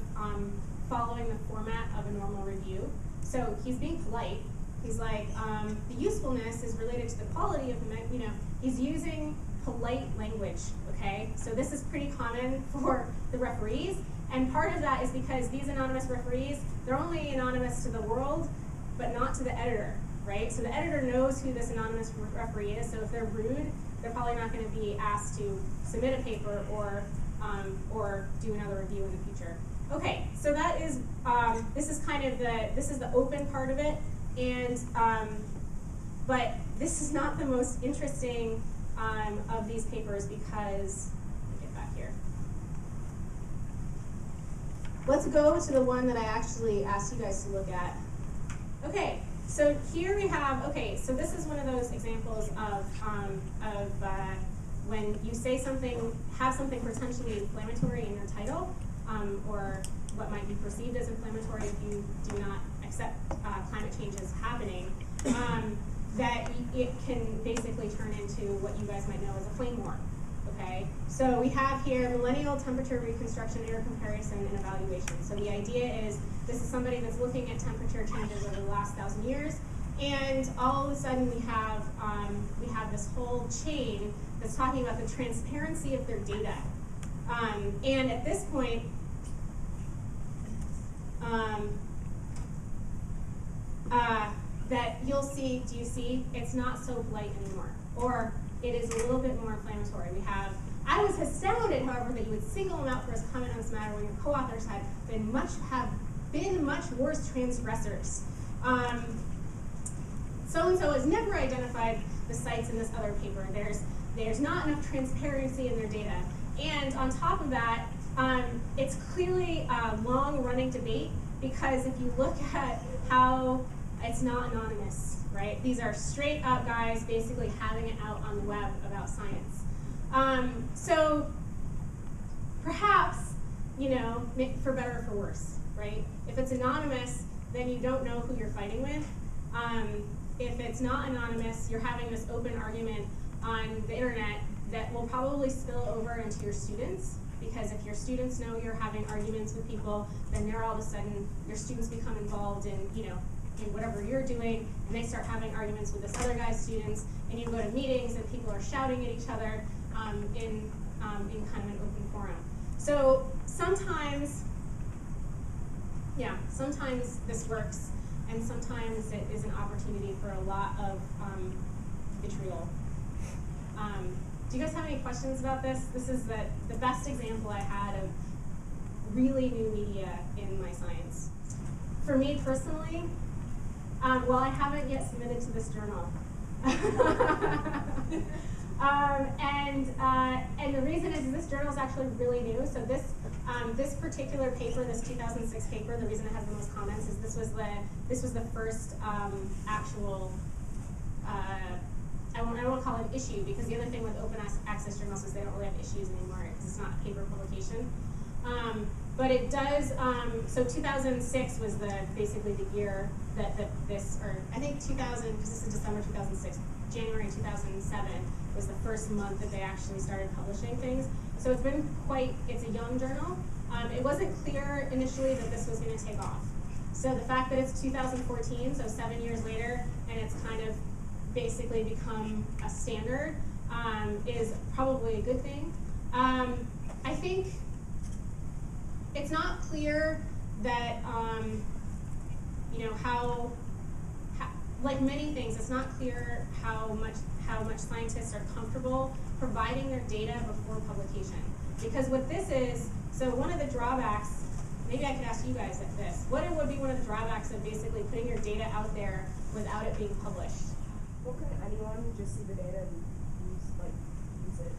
following the format of a normal review. So he's being polite. He's like, the usefulness is related to the quality of the, he's using polite language, okay? So this is pretty common for the referees. And part of that is because these anonymous referees, they're only anonymous to the world, but not to the editor, right? So the editor knows who this anonymous referee is, so if they're rude, they're probably not going to be asked to submit a paper or do another review in the future. Okay, so that is, this is kind of this is the open part of it, and, but this is not the most interesting of these papers because, let me get back here. Let's go to the one that I actually asked you guys to look at. Okay, so here we have, okay, so this is one of those examples of when you say something, have something potentially inflammatory in your title, or what might be perceived as inflammatory if you do not accept climate change is happening, that it can basically turn into what you guys might know as a flame war. okay? So we have here millennial temperature reconstruction, error comparison, and evaluation. So the idea is this is somebody that's looking at temperature changes over the last 1,000 years, and all of a sudden we have this whole chain that's talking about the transparency of their data. And at this point, that you'll see, do you see, it's not so blight anymore, or it is a little bit more inflammatory. I was astounded, however, that you would single them out for his comment on this matter when your co-authors have been much worse transgressors. So-and-so has never identified the sites in this other paper. There's not enough transparency in their data. And on top of that, it's clearly a long-running debate, because if you look at how it's not anonymous, right? These are straight up guys basically having it out on the web about science. So perhaps, for better or for worse, right? If it's anonymous, then you don't know who you're fighting with. If it's not anonymous, you're having this open argument on the internet that will probably spill over into your students, because if your students know you're having arguments with people, then they're all of a sudden, your students become involved in, in whatever you're doing, and they start having arguments with this other guy's students, and you go to meetings and people are shouting at each other in kind of an open forum. So sometimes this works, and sometimes it is an opportunity for a lot of vitriol. Do you guys have any questions about this? This is the best example I had of really new media in my science. For me personally, well, I haven't yet submitted to this journal. And the reason is this journal is actually really new. So this particular paper, this 2006 paper, the reason it has the most comments is this was the first actual. I won't call it an issue, because the other thing with open access journals is they don't really have issues anymore because it's not a paper publication. But it does, so 2006 was basically the year that this, or I think 2000, because this is December 2006, January 2007 was the first month that they actually started publishing things. So it's a young journal. It wasn't clear initially that this was going to take off. So the fact that it's 2014, so 7 years later, and it's kind of basically become a standard is probably a good thing. I think it's not clear that, how, like many things, it's not clear how much scientists are comfortable providing their data before publication. Because what this is, so one of the drawbacks, maybe I could ask you guys at this, what would be one of the drawbacks of basically putting your data out there without it being published? Well, could anyone just see the data and use it?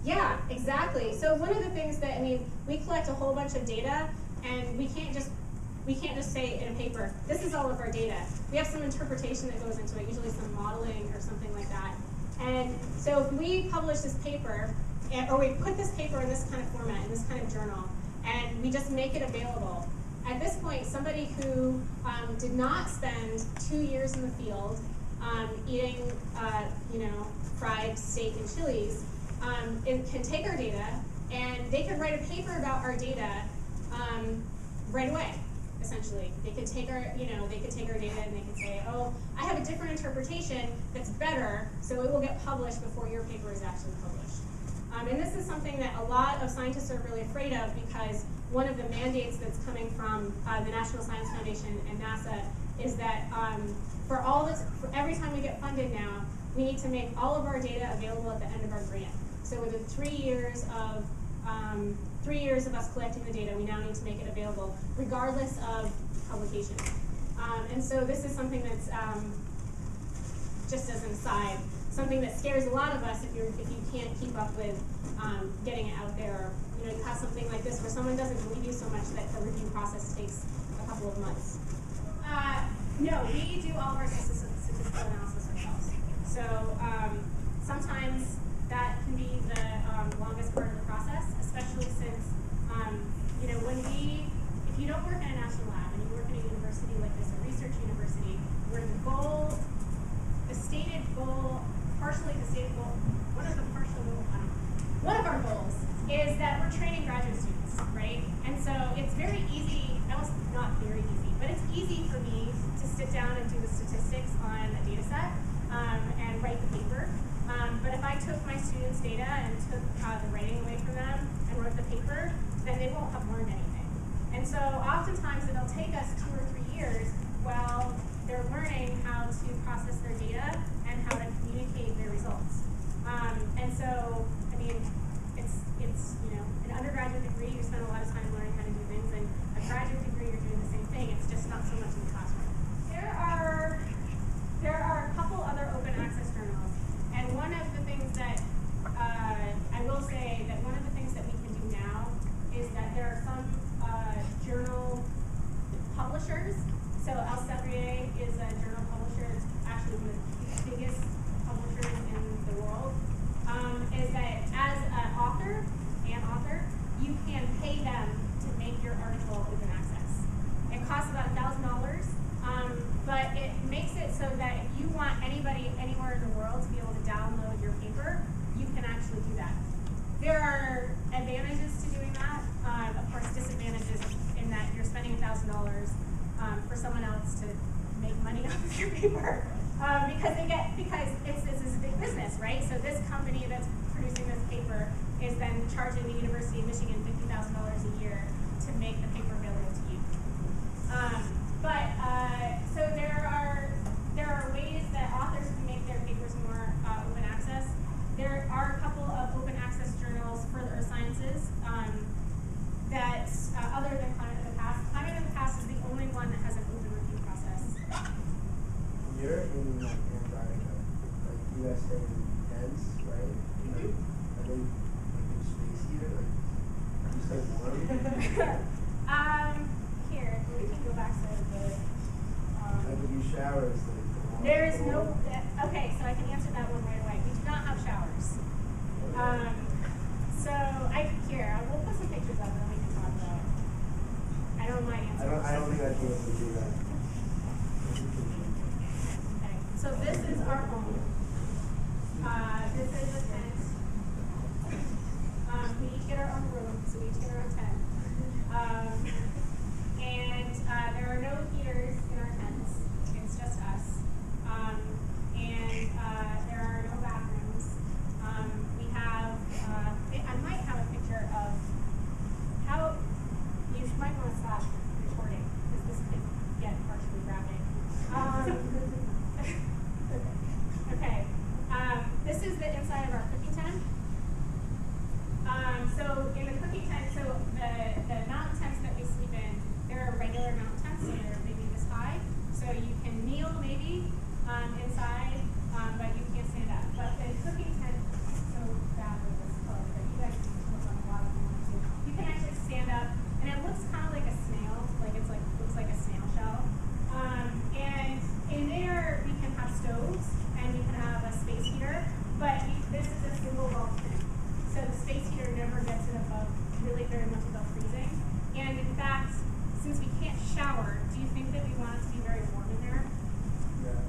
Yeah, exactly. So one of the things that, we collect a whole bunch of data, and we can't just say in a paper, this is all of our data. We have some interpretation that goes into it, usually some modeling or something like that. And so if we publish this paper, or we put this paper in this kind of format, in this kind of journal, and we just make it available, at this point, somebody who did not spend 2 years in the field eating, fried steak and chilies, can take our data, and they could write a paper about our data right away. Essentially, they could take our, data and they could say, oh, I have a different interpretation that's better, so it will get published before your paper is actually published. And this is something that a lot of scientists are really afraid of, because one of the mandates that's coming from the National Science Foundation and NASA is that for every time we get funded now, we need to make all of our data available at the end of our grant. So within 3 years of 3 years of us collecting the data, we now need to make it available, regardless of publication. And so this is something that's, just as an aside, something that scares a lot of us if you can't keep up with getting it out there. You have something like this where someone doesn't believe you so much that the review process takes a couple of months. No, we do all of our statistical analysis ourselves. So sometimes that can be the longest part of the process, especially since, if you don't work in a national lab and you work in a university like this, a research university, where the stated goal, one of the partial goals, one of our goals is that we're training graduate students, right? And so it's very easy, almost not very easy, but it's easy for me to sit down and do the statistics on a data set and write the paper. But if I took my students' data and took the writing away from them and wrote the paper, then they won't have learned anything. And so oftentimes it'll take us 2 or 3 years while they're learning how to process their data and how to communicate their results. And so, I mean, it's an undergraduate degree, you spend a lot of time learning how to do things, and a graduate degree, you're doing the same thing. It's just not so much in the classroom. There are a couple other open access journals, and one of the things that I will say that one of the things that we can do now is that there are some journal publishers. So Elsevier is a journal publisher. It's actually one of the biggest publishers in the world. Is that as an author, you can pay them to make your article open access. It costs about $1,000, but it makes it so that if you want anybody anywhere in the world to be able to download your paper, you can actually do that. There are advantages to doing that. Of course, disadvantages in that you're spending $1,000 for someone else to make money off of your paper. Because this is a big business, right? So this company that's producing this paper is then charging the University of Michigan $50,000 a year to make the paper available to you. So there are ways that authors can make their papers more open access. There are a couple of open access journals for the earth sciences that other than Climate of the Past. Climate of the Past is the only one that has an open review process. You're in Antarctica, like you guys stay in tents, right? Mm-hmm. Are they like in space heater? Like you stay warm? Here, we can go back to the. Like if you shower, it's like the warm. There is no. Okay, so I can answer that one right away. We do not have showers. So we'll put some pictures up and we can talk about it. I don't mind answering. I don't think I'd be able to do that. Okay, so this is our home. This is a tent. We each get our own room, so we each get our own tent. And there are no heaters in our tents. It's just us. There are no bathrooms. We have, I might have a picture of how, you might want to stop recording, because this could get partially graphic. Okay, this is the inside of our cooking tent. So in the cooking tent, so the mountain tents that we sleep in, they're regular mountain tents, so they're maybe this high. So you can kneel maybe inside, but you can't stand up. But the cooking tent, so bad with this clothes, but you guys can look on a lot if you want to. You can actually stand up, and it looks kind of like a snail, looks like a snail shell. And in there we can have stoves, and we can have a space heater, but this is a single wall tent. So the space heater never gets it above, really very much above freezing. And in fact, since we can't shower, do you think that we want it to be very warm in there? Yeah.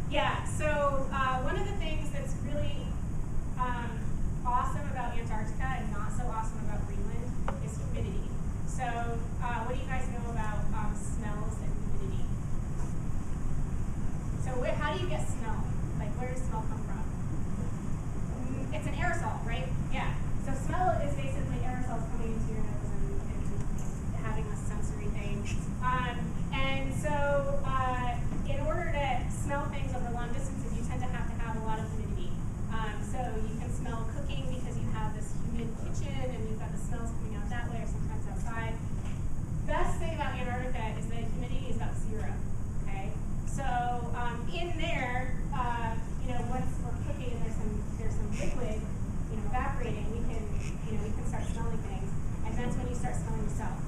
Yeah, so one of the things that's really awesome about Antarctica and not so awesome about Greenland is humidity. So what do you guys know about smells and humidity? So how do you get smell? Like, where does smell come from? It's an aerosol, right? Yeah. So smell is basically aerosols coming into your nose and having a sensory thing. And so in order to smell things over long distances, you tend to have a lot of humidity. So you can smell cooking because you have this humid kitchen and you've got the smells coming out that way or sometimes outside. Best thing about Antarctica is that humidity is about 0. Okay. So in there, once we're cooking and there's some liquid, evaporating, we can start smelling things, and that's when you start smelling yourself,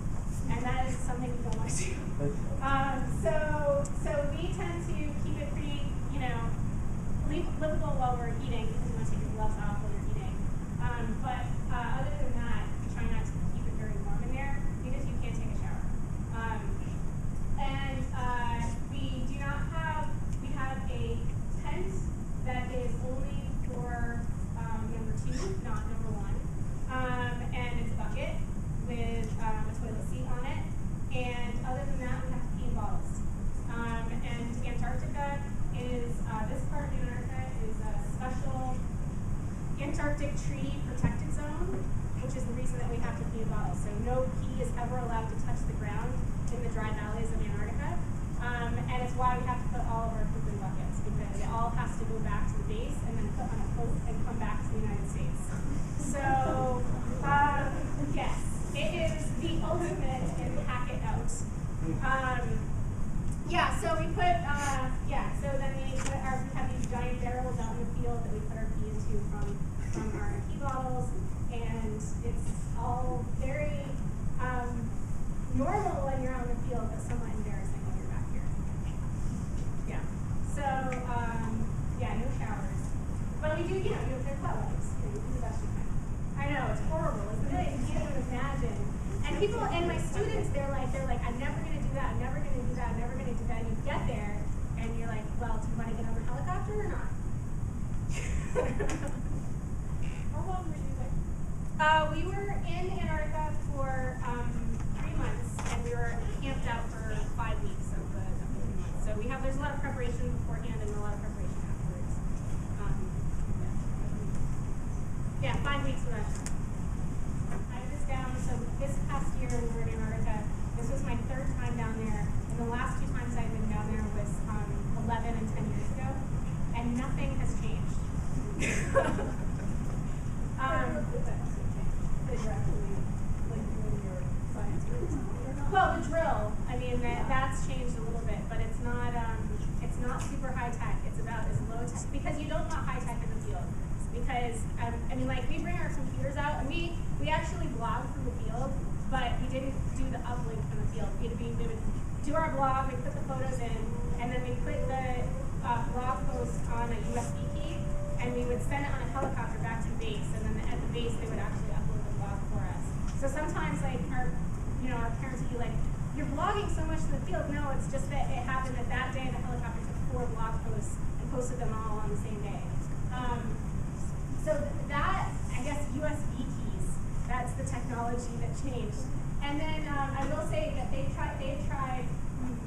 and that is something we don't want to do. So we tend to keep it pretty, livable while we're eating because you want to take your gloves off while you're eating. But other than that, we try not to keep it very warm in there because you can't take a shower. We have a tent that is only for Arctic Treaty Protected Zone, which is the reason that we have to pee bottles. So no pee is ever allowed to touch the ground in the dry valleys of Antarctica. And it's why we have to put all of our poop in buckets, because it all has to go back to the base and then put on a boat and come back to the United States. So, yes, it is the ultimate in pack it out. Yeah, so we put, so then we have these giant barrels out in the field that we put our pee into from our pee bottles, and it's all very normal when you're out in the field, but somewhat embarrassing when you're back here. Yeah. So, no showers. But we do, they're clubs. You do the best you can. I know, it's horrible, isn't it? You can't even imagine. And people, and my students, they're like, I'm never gonna do that, I'm never gonna do that, I'm never gonna do that. And you get there, and you're like, well, do you want to get on the helicopter or not? How long were you there? We were in Antarctica for 3 months, and we were camped out for 5 weeks of the 3 months. So there's a lot of preparation beforehand and a lot of preparation afterwards. 5 weeks with us. I was down, so this past year we were in Antarctica. This was my 3rd time down there, and the last 2 times I've been down there was 11 and 10 years ago, and nothing has changed. Well, the drill, I mean, that's changed a little bit, but it's not super high tech. It's about as low tech, because you don't want high tech in the field. Because, we bring our computers out, and we actually blog from the field, but we didn't do the uplink from the field. We would do our blog, we put the photos in, and then we put the blog post on a USB key, and we would send it on a helicopter back to the base, and then at the base they would actually upload the blog for us. So sometimes our parents would be like, you're blogging so much in the field. No, it's just that it happened that day the helicopter took 4 blog posts and posted them all on the same day. So that, I guess, USB keys, that's the technology that changed. And then I will say that they've tried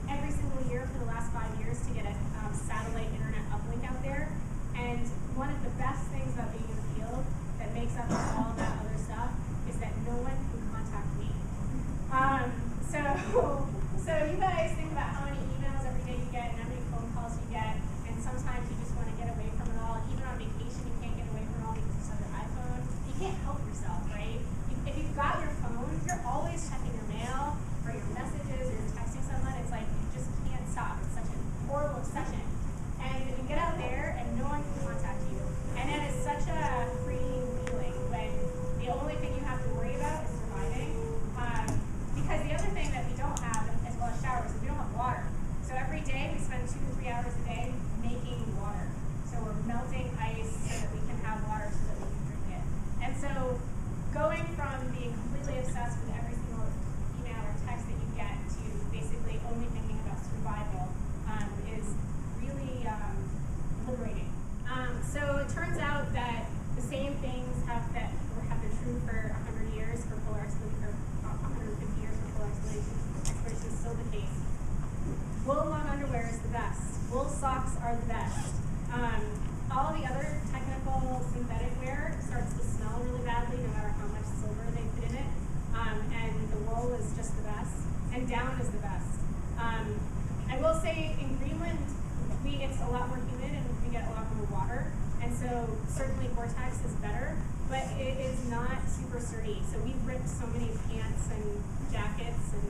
every single year for the last 5 years to get a satellite internet uplink out there. And one of the best things about being in the field that makes up for all that other stuff is that no one can contact me. So you guys think about how many emails every day you get and how many phone calls you get, and sometimes you just want to get away from it all. Even on vacation, you can't get away from it all because it's on your iPhone. You can't help yourself, right? If you've got your phone, you're always checking your mail or your messages or you're texting someone. It's like you just can't stop. It's such a horrible obsession. And you get out there and no one can contact you. And it is such a freeing feeling when the only thing you have to worry about is surviving. Because the other thing that we don't have, as well as showers, is we don't have water. So every day we spend 2 to 3 hours a day making water. So we're melting ice so that we can have water so that we can drink it. And so going from being completely obsessed with every single email or text that you get to basically only thinking about survival is really liberating. So it turns out that the same things have been true for 100 years for polar exploration, or 150 years for polar exploration is still the case. Wool long underwear is the best. Wool socks are the best. All the other technical synthetic wear starts to smell really badly no matter how much silver they put in it. And the wool is just the best. And down is the best. I will say in Greenland, it's a lot more humid and we get a lot more water. And so certainly Vortex is better, but it is not super sturdy. So we've ripped so many pants and jackets, and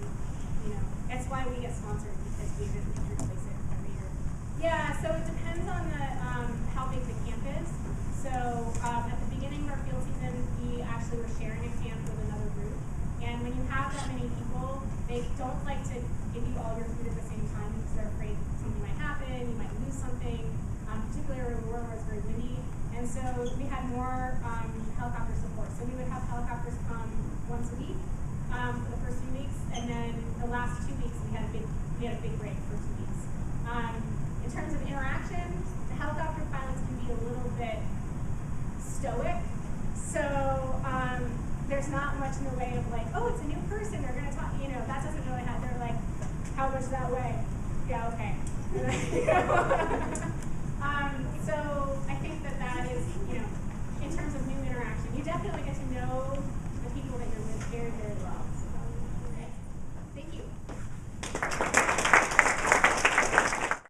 that's why we get sponsored, because we replace it every year. Yeah, so it depends on how big the camp is. So at the beginning of our field season, we actually were sharing a camp with another group. And when you have that many people, they don't like to give you all your food at the same time because they're afraid something might happen, you might lose something, particularly where it's very windy. And so we had more helicopter support. So we would have helicopters come once a week for the first few weeks, and then the last 2 weeks we had a big break for 2 weeks. In terms of interaction, the helicopter pilots can be a little bit stoic. So there's not much in the way of like, oh, it's a new person, they're gonna talk, that doesn't really happen. They're like, how much does that weigh? Yeah, okay.